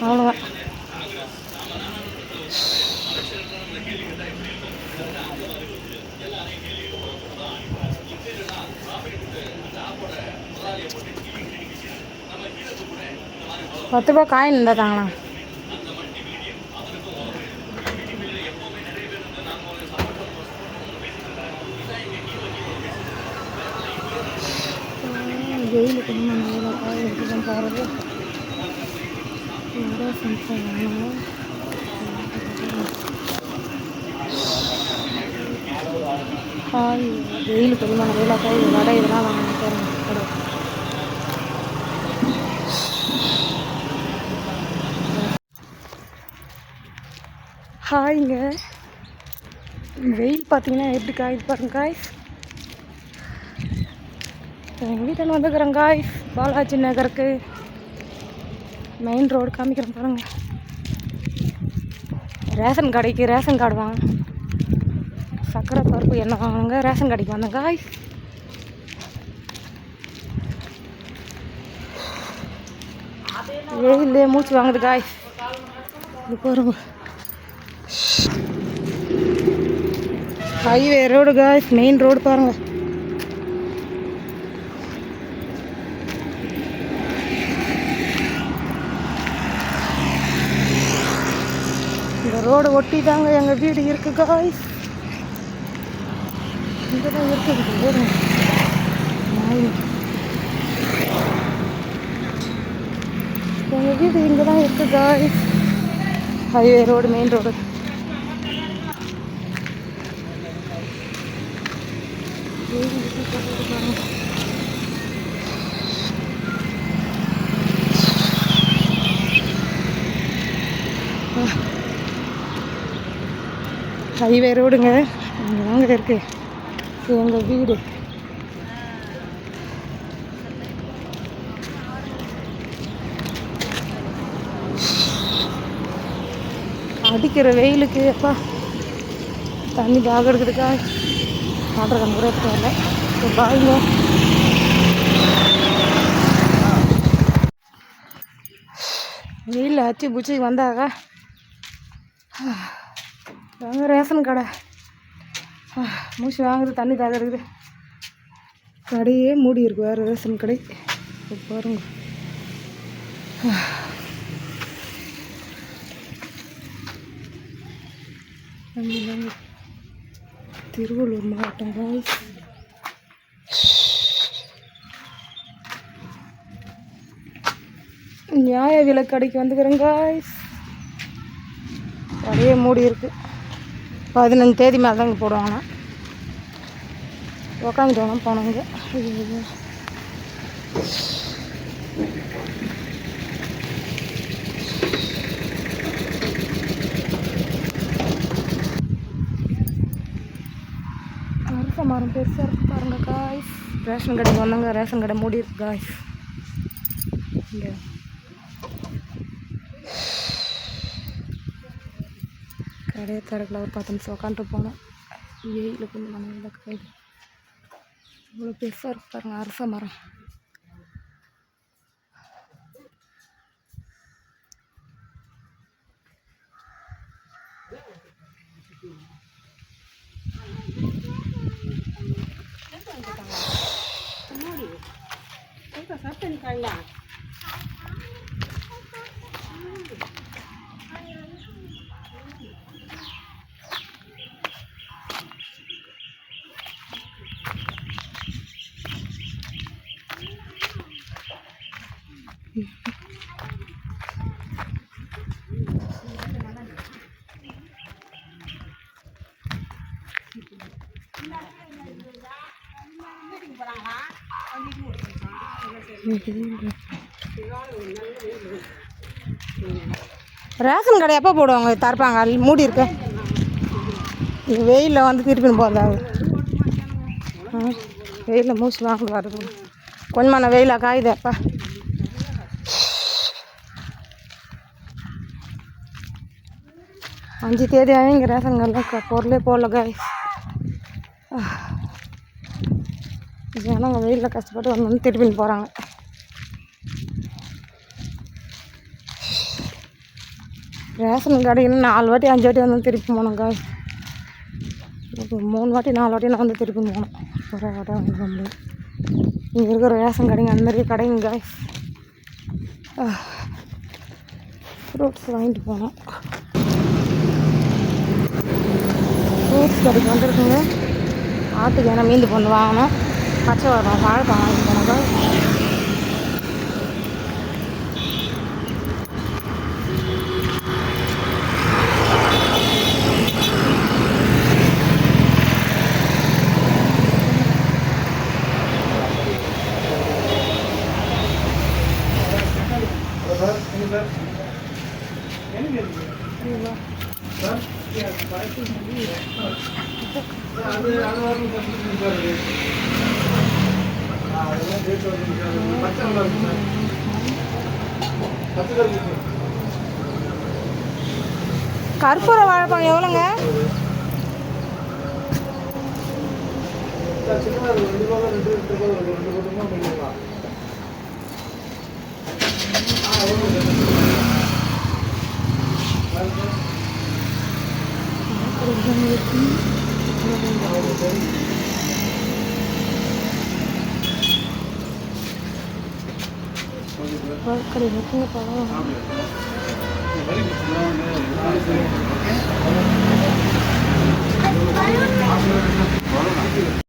அவ்வளோதான். ₹10 காயின் இருந்தால் தாங்கண்ணா. வெயிலுக்கு நம்ம காய் எடுத்து தான் போகிறது. காய் வெயிலுக்கு அதிகமான வேலைக்காய் வடை இதெல்லாம் வாங்கிட்டு ஹாய்ங்க. வெயில் பார்த்தீங்கன்னா எப்படி காய்து பாருங்க காய். எங்கள் வீட்டில் வந்துக்கிறேன் காய். பாலாஜி நகருக்கு மெயின் ரோடு காமிக்கிறேன் பாருங்க. ரேஷன் கடைக்கு ரேஷன் கார்டு வாங்க, சக்கரை பருப்பு என்ன வாங்குங்க. ரேஷன் கடைக்கு வந்தேன் காய். வெயிலே மூச்சு வாங்குது காய். இது பாருங்க ஹைவே ரோடு காய். மெயின் ரோடு பாருங்க. இந்த ரோடு ஒட்டி தாங்க எங்கள் வீடு இருக்கு காய். இங்கே தான் இருக்குது. எங்கள் வீடு இங்கே தான் இருக்கு காய். Highway road main road. Highway ரோடுங்க. இங்கே தாங்க இருக்கு எங்கள் வீடு. அடிக்கிற வெயிலுக்கு அப்பா தண்ணி தாக எடுக்குதுக்கா. வாட்டர் கன் கூட எடுத்து வரல. இப்போ பாருங்க வெயிலில் அச்சு பூச்சி வந்தாக்கா வாங்க ரேஷன் கடை. மூச்சு வாங்குறது, தண்ணி தாக இருக்குது. கடையே மூடி இருக்கு வேறு ரேஷன் கடை. இப்போ பாருங்க திருவள்ளூர் மாவட்டம் காய். நியாய விலை கடைக்கு வந்துக்கிறேன் காய். கடையே மூடி இருக்கு. 15 தேதி மேலே தான் இங்கே போடுவாங்கண்ணா. உக்காந்துட்டு வேணாம் போனவங்க. அரச மரம் பெருசாக இருக்கு பாருங்க காய். ரேஷன் கடைக்கு வந்தாங்க. ரேஷன் கடை மூடி இருக்கு காய். இங்கே கடையை திறக்கல. ஒரு 10 நிமிஷம் உட்காந்துட்டு போனோம். வெயிலுக்கு கொஞ்சம் மணி காய். இவ்வளோ பெருசாக இருக்கு பாருங்க அரச மரம். ரேஷன் கடை எப்போ போடுவாங்க? தரப்பாங்க மூடி இருக்க. வெயிலில் வந்து திருப்பின்னு போகிறதா? வெயிலில் மூச்சு வாங்க வருது. கொஞ்சமான வெயிலாக காயுது அப்பா. அஞ்சு தேதி ஆகி இங்கே ரேஷன் கடையில் பொருளே போடல காய். ஜனங்க வெயிலில் கஷ்டப்பட்டு வந்து திருப்பின்னு போகிறாங்க. ரேஷன் கடையில் 4 வாட்டி 5 வாட்டி வந்து திருப்பி போனோங்க. 3 வாட்டி 4 வாட்டி நான் வந்து திருப்பி போனோம். ஒரே வாட்டி வந்து முடியும். இங்கே இருக்கிற ரேஷன் கடைங்க அந்த மாதிரி கடைங்க. ஃப்ரூட்ஸ் வாங்கிட்டு போனோம். ஃப்ரூட்ஸ் கடைக்கு வந்துருக்குங்க. ஆட்டுக்கு ஏன்னா மீந்து பொண்ணு வாங்கணும். பச்சை வாழைப்பழம் வாங்கிட்டு போனோங்க. கற்பூர வாழைப்பழம் எவ்வளோங்க? கடை வைக்குங்க பழம்.